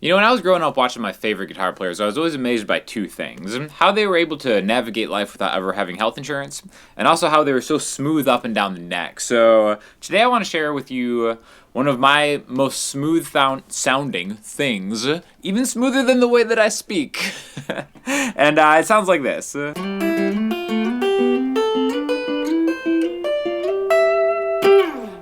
You know, when I was growing up watching my favorite guitar players, I was always amazed by two things. How they were able to navigate life without ever having health insurance, and also how they were so smooth up and down the neck. So today I want to share with you one of my most smooth sounding things, even smoother than the way that I speak. And it sounds like this.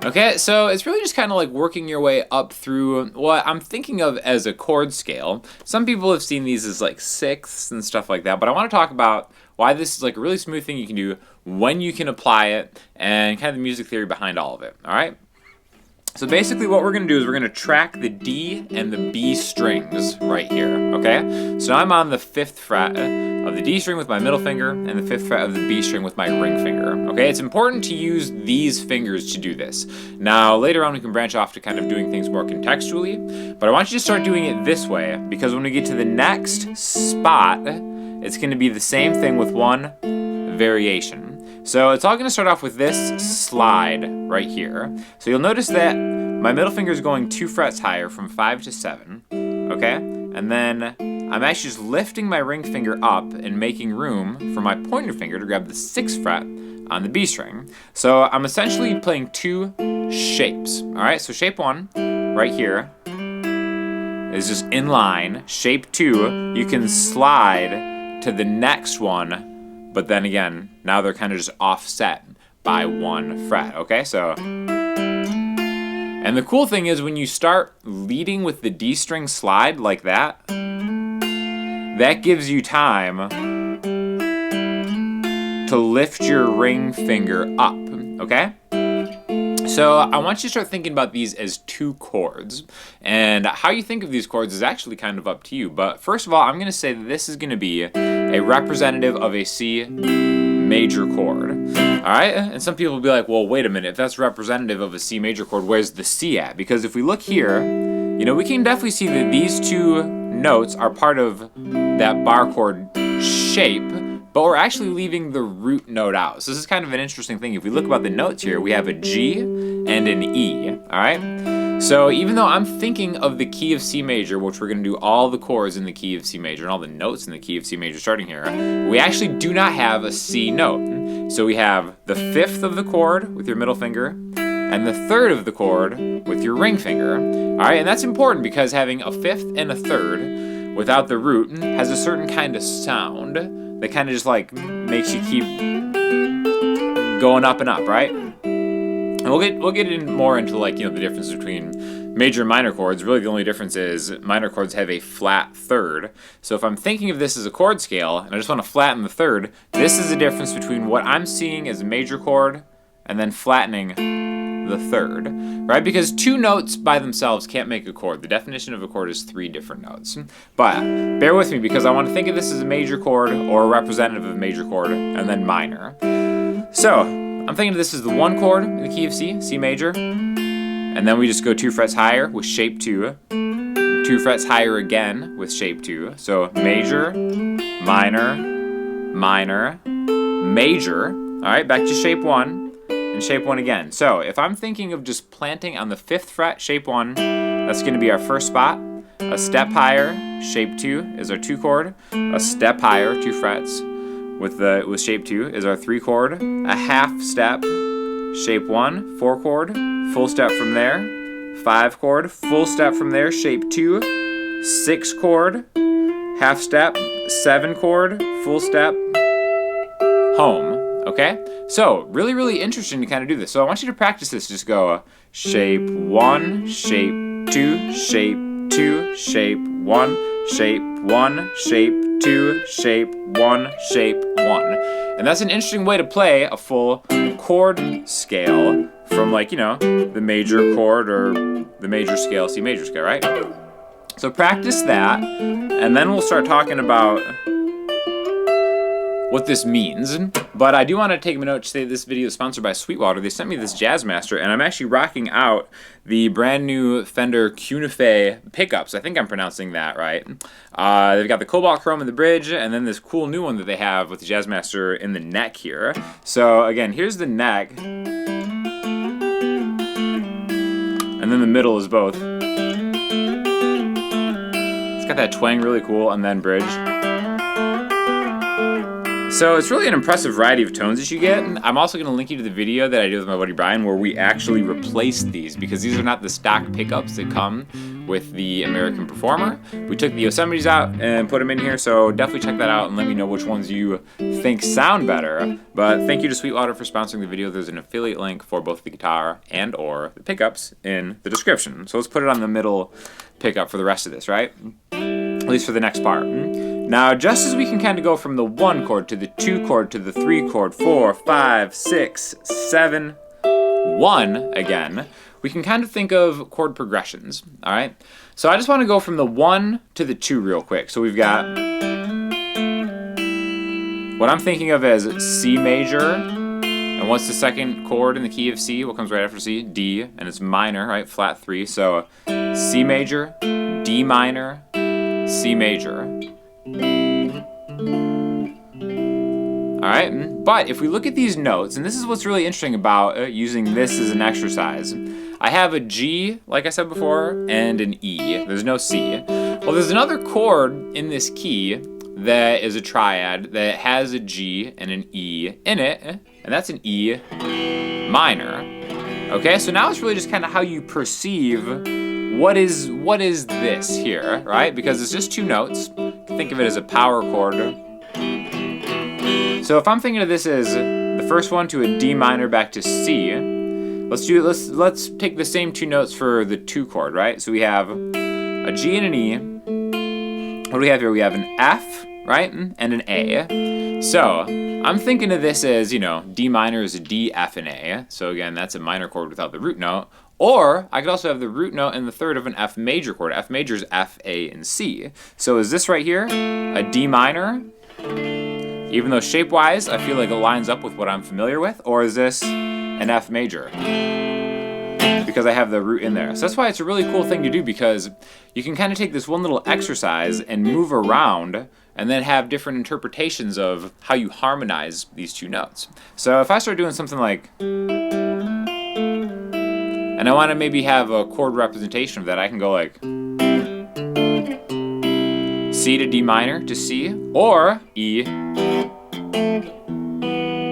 Okay, so it's really just kind of like working your way up through what I'm thinking of as a chord scale. Some people have seen these as like sixths and stuff like that, but I want to talk about why this is like a really smooth thing you can do, when you can apply it, and kind of the music theory behind all of it, all right? So basically what we're going to do is we're going to track the D and the B strings right here, okay? So now I'm on the 5th fret of the D string with my middle finger and the 5th fret of the B string with my ring finger, okay? It's important to use these fingers to do this. Now later on we can branch off to kind of doing things more contextually, but I want you to start doing it this way because when we get to the next spot, it's going to be the same thing with one variation. So it's all going to start off with this slide right here. So you'll notice that my middle finger is going 2 frets higher from 5 to 7, okay? And then I'm actually just lifting my ring finger up and making room for my pointer finger to grab the 6th fret on the B string. So I'm essentially playing two shapes, all right? So shape 1 right here is just in line. Shape 2, you can slide to the next one, but then again, now they're kind of just offset by 1 fret, okay? So, and the cool thing is when you start leading with the D string slide like that, that gives you time to lift your ring finger up, okay? So I want you to start thinking about these as two chords, and how you think of these chords is actually kind of up to you. But first of all, I'm going to say that this is going to be a representative of a C major chord. All right, and some people will be like, well, wait a minute, if that's representative of a C major chord, where's the C at? Because if we look here, you know, we can definitely see that these two notes are part of that bar chord shape, but we're actually leaving the root note out. So this is kind of an interesting thing. If we look about the notes here, we have a G and an E, all right? So even though I'm thinking of the key of C major, which we're gonna do all the chords in the key of C major and all the notes in the key of C major starting here, we actually do not have a C note. So we have the 5th of the chord with your middle finger and the 3rd of the chord with your ring finger, all right? And that's important because having a 5th and a 3rd without the root has a certain kind of sound that kind of just like makes you keep going up and up, right? And we'll get in more into like, you know, the difference between major and minor chords. Really the only difference is minor chords have a flat 3rd. So if I'm thinking of this as a chord scale and I just want to flatten the 3rd, this is the difference between what I'm seeing as a major chord and then flattening the 3rd, right? Because two notes by themselves can't make a chord. The definition of a chord is 3 different notes. But bear with me because I want to think of this as a major chord or a representative of a major chord and then minor. So I'm thinking of this as the 1 chord in the key of C, C major, and then we just go 2 frets higher with shape 2, 2 frets higher again with shape 2. So major, minor, minor, major. All right, back to shape 1. And shape 1 again. So if I'm thinking of just planting on the 5th fret, shape 1, that's going to be our first spot. A step higher, shape 2 is our 2 chord. A step higher, 2 frets with shape 2 is our 3 chord. A half step, shape 1, 4 chord, full step from there. 5 chord, full step from there, shape 2, 6 chord, half step, 7 chord, full step, home. Okay? So, really, really interesting to kind of do this. So I want you to practice this. Just go shape 1, shape 2, shape 2, shape 1, shape 1, shape 2, shape 1, shape 1. And that's an interesting way to play a full chord scale from like, you know, the major chord or the major scale, C major scale, right? So practice that, and then we'll start talking about what this means. But I do want to take a minute to say this video is sponsored by Sweetwater. They sent me this Jazzmaster, and I'm actually rocking out the brand new Fender CuNiFe pickups. I think I'm pronouncing that right. They've got the cobalt chrome in the bridge, and then this cool new one that they have with the Jazzmaster in the neck here. So again, here's the neck, and then the middle is both got that twang really cool, and then bridge. So it's really an impressive variety of tones that you get. I'm also going to link you to the video that I did with my buddy Brian where we actually replaced these because these are not the stock pickups that come with the American Performer. We took the Yosemites out and put them in here, so definitely check that out and let me know which ones you think sound better. But thank you to Sweetwater for sponsoring the video. There's an affiliate link for both the guitar and or the pickups in the description. So let's put it on the middle pickup for the rest of this, right? At least for the next part. Now, just as we can kind of go from the 1 chord to the 2 chord to the 3 chord, 4, 5, 6, 7, 1 again, we can kind of think of chord progressions, all right? So I just want to go from the 1 to the 2 real quick. So we've got what I'm thinking of as C major, and what's the second chord in the key of C? What comes right after C? D, and it's minor, right? Flat 3. So C major, D minor, C major. Alright, but if we look at these notes, and this is what's really interesting about using this as an exercise, I have a G, like I said before, and an E. There's no C. Well, there's another chord in this key that is a triad that has a G and an E in it, and that's an E minor. Okay, so now it's really just kind of how you perceive what is this here, right? Because it's just 2 notes. Think of it as a power chord. So if I'm thinking of this as the first one to a D minor back to C, let's take the same 2 notes for the 2 chord, right? So we have a G and an E. What do we have here? We have an F, right? And an A. So I'm thinking of this as, you know, D minor is a D, F, and A. So again, that's a minor chord without the root note. Or I could also have the root note in the third of an F major chord. F major is F, A, and C. So is this right here a D minor? Even though shape-wise, I feel like it lines up with what I'm familiar with. Or is this an F major? Because I have the root in there. So that's why it's a really cool thing to do, because you can kind of take this one little exercise and move around and then have different interpretations of how you harmonize these 2 notes. So if I start doing something like, and I want to maybe have a chord representation of that, I can go like C to D minor to C, or E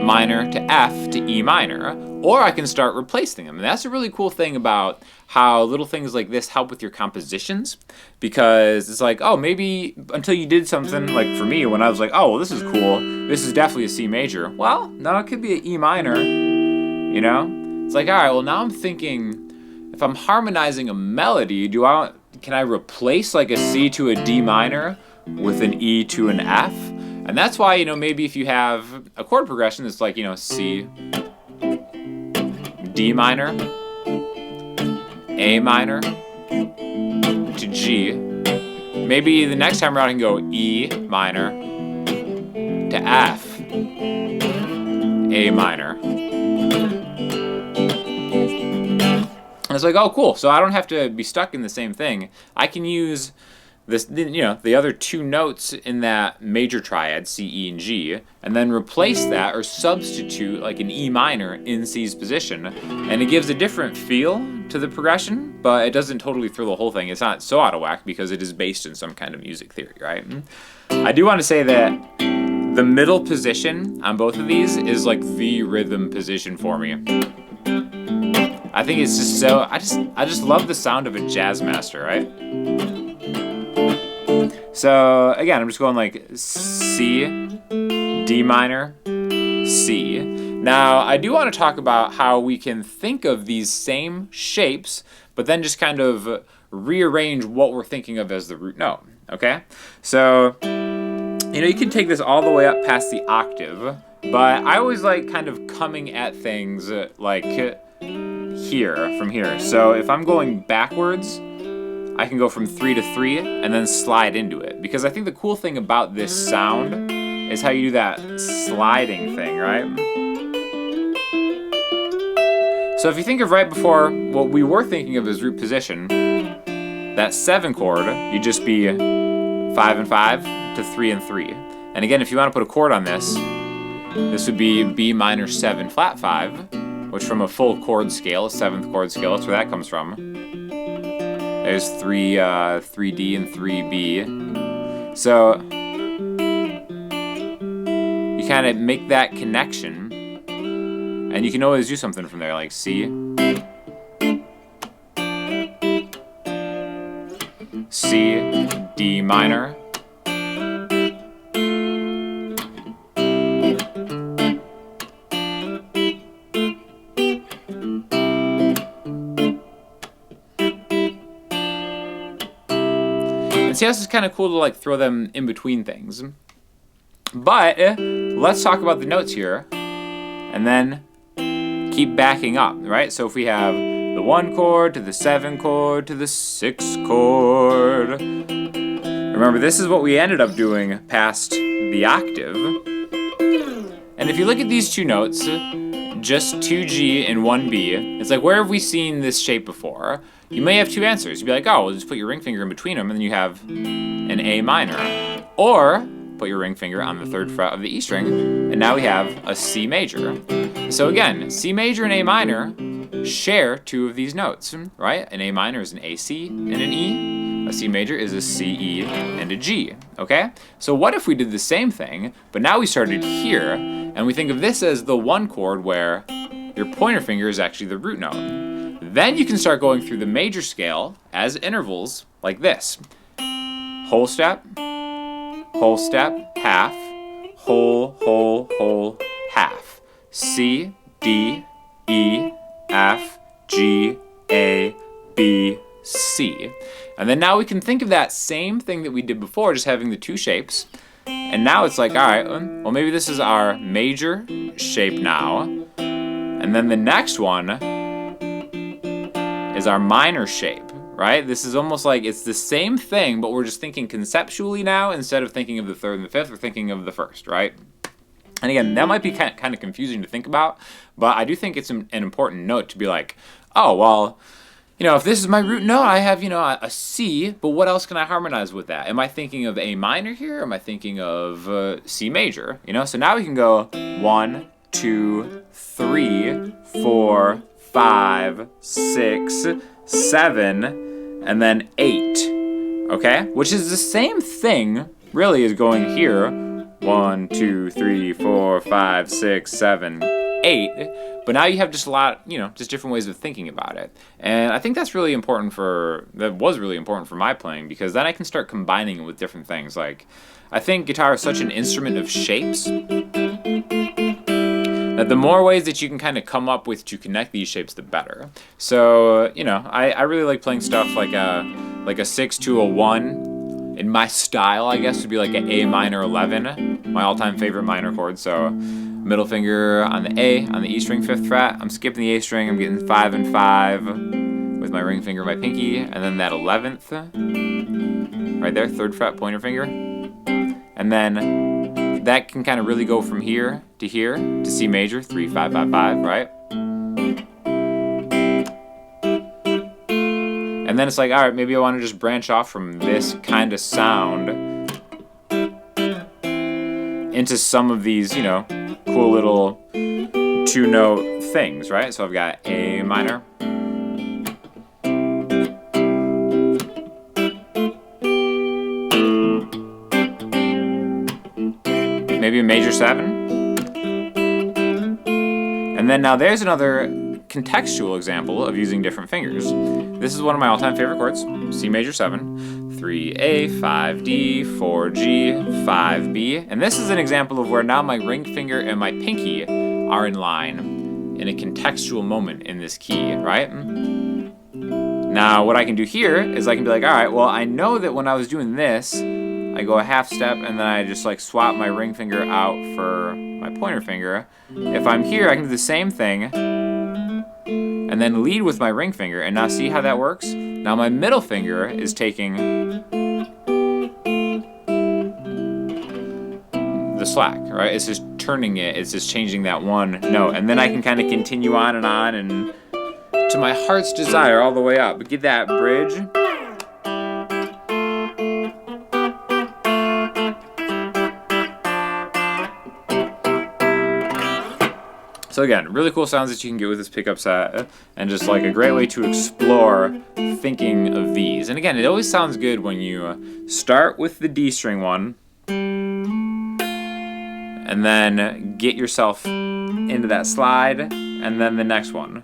minor to F to E minor, or I can start replacing them. And that's a really cool thing about how little things like this help with your compositions, because it's like, oh, maybe until you did something, like for me, when I was like, oh, well, this is cool, this is definitely a C major. Well, no, it could be an E minor, you know? It's like, all right, well, now I'm thinking, if I'm harmonizing a melody, can I replace like a C to a D minor with an E to an F? And that's why, you know, maybe if you have a chord progression that's like, you know, C, D minor, A minor, to G, maybe the next time around I can go E minor to F, A minor. And it's like, oh, cool. So I don't have to be stuck in the same thing. I can use this, you know, the other 2 notes in that major triad, C, E, and G, and then replace that or substitute like an E minor in C's position. And it gives a different feel to the progression, but it doesn't totally throw the whole thing. It's not so out of whack because it is based in some kind of music theory, right? I do want to say that the middle position on both of these is like the rhythm position for me. I think it's just so, I just love the sound of a Jazzmaster, right? So again, I'm just going like C, D minor, C. Now, I do want to talk about how we can think of these same shapes, but then just kind of rearrange what we're thinking of as the root note, okay? So, you know, you can take this all the way up past the octave, but I always like kind of coming at things like from here. So if I'm going backwards, I can go from 3 to 3 and then slide into it. Because I think the cool thing about this sound is how you do that sliding thing, right? So if you think of right before what we were thinking of as root position, that 7 chord, you'd just be 5 and 5 to 3 and 3. And again, if you want to put a chord on this would be B minor 7 flat 5, which from a full chord scale, a 7th chord scale, that's where that comes from. There's 3D and 3B. So you kind of make that connection, and you can always do something from there, like C, C, D minor, and see how this is kind of cool to like throw them in between things. But let's talk about the notes here, and then keep backing up, right? So if we have the 1 chord to the 7 chord to the 6 chord, remember this is what we ended up doing past the octave. And if you look at these two notes, just 2G and 1B, it's like, where have we seen this shape before? You may have two answers. You'd be like, oh, well, just put your ring finger in between them, and then you have an A minor. Or put your ring finger on the 3rd fret of the E string, and now we have a C major. So again, C major and A minor share two of these notes, right? An A minor is an AC and an E. A C major is a C, E, and a G, okay? So what if we did the same thing, but now we started here, and we think of this as the 1 chord where your pointer finger is actually the root note. Then you can start going through the major scale as intervals like this. Whole step, half, whole, half. C, D, E, F, G, A, B, C. And then now we can think of that same thing that we did before, just having the two shapes. And now it's like, all right, well, maybe this is our major shape now. And then the next one is our minor shape, right? This is almost like it's the same thing, but we're just thinking conceptually now. Instead of thinking of the 3rd and the 5th, we're thinking of the 1st, right? And again, that might be kind of confusing to think about, but I do think it's an important note to be like, oh, well, you know, if this is my root note, I have, you know, a C, but what else can I harmonize with that? Am I thinking of A minor here? Or am I thinking of C major? You know, so now we can go 1, 2, 3, 4, 5, 6, 7, and then 8, okay? Which is the same thing, really, as going here, 1, 2, 3, 4, 5, 6, 7, 8, but now you have just a lot, you know, just different ways of thinking about it. And I think that was really important for my playing, because then I can start combining it with different things. Like, I think guitar is such an instrument of shapes that the more ways that you can kind of come up with to connect these shapes, the better. So, you know, I really like playing stuff like a 6 to a 1. In my style, I guess, would be like an A minor 11, my all-time favorite minor chord. So middle finger on the A, on the E string 5th fret. I'm skipping the A string. I'm getting 5 and 5 with my ring finger, my pinky, and then that 11th, right there, 3rd fret pointer finger. And then that can kind of really go from here to C major, 3, 5, 5, 5, right? And then it's like, all right, maybe I want to just branch off from this kind of sound into some of these, you know, cool little 2-note things, right? So I've got A minor, maybe a major 7. And then now there's another contextual example of using different fingers. This is one of my all-time favorite chords, C major 7, 3A, 5D, 4G, 5B. And this is an example of where now my ring finger and my pinky are in line in a contextual moment in this key, right? Now what I can do here is I can be like, all right, well, I know that when I was doing this, I go a half step and then I just like swap my ring finger out for my pointer finger. If I'm here, I can do the same thing and then lead with my ring finger. And now see how that works? Now my middle finger is taking the slack, right? It's just turning it, it's just changing that one note. And then I can kind of continue on and to my heart's desire all the way up. But get that bridge. So again, really cool sounds that you can get with this pickup set, and just like a great way to explore thinking of these. And again, it always sounds good when you start with the D string one, and then get yourself into that slide, and then the next one.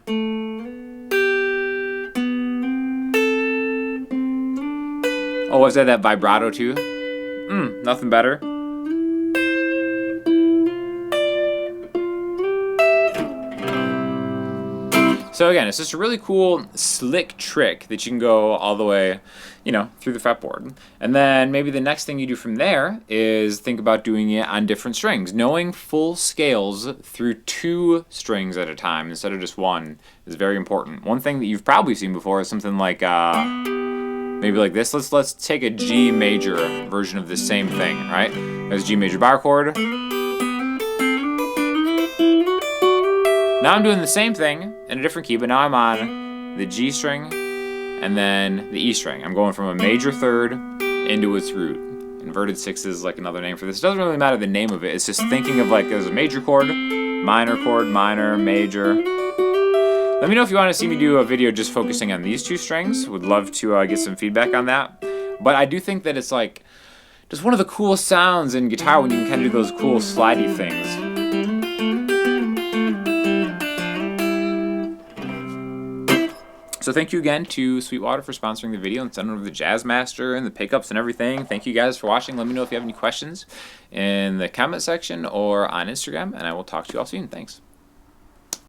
Oh, was that vibrato too? Nothing better. So again, it's just a really cool, slick trick that you can go all the way, through the fretboard. And then maybe the next thing you do from there is think about doing it on different strings. Knowing full scales through 2 strings at a time instead of just 1 is very important. One thing that you've probably seen before is something like maybe like this. Let's take a G major version of the same thing, right? There's a G major bar chord. Now I'm doing the same thing in a different key, but now I'm on the G string and then the E string. I'm going from a major third into its root. Inverted 6 is like another name for this. It doesn't really matter the name of it. It's just thinking of like there's a major chord, minor, major. Let me know if you want to see me do a video just focusing on these 2 strings. Would love to get some feedback on that. But I do think that it's like just one of the coolest sounds in guitar when you can kind of do those cool slidey things. So thank you again to Sweetwater for sponsoring the video and sending over the Jazzmaster and the pickups and everything. Thank you guys for watching. Let me know if you have any questions in the comment section or on Instagram, and I will talk to you all soon. Thanks.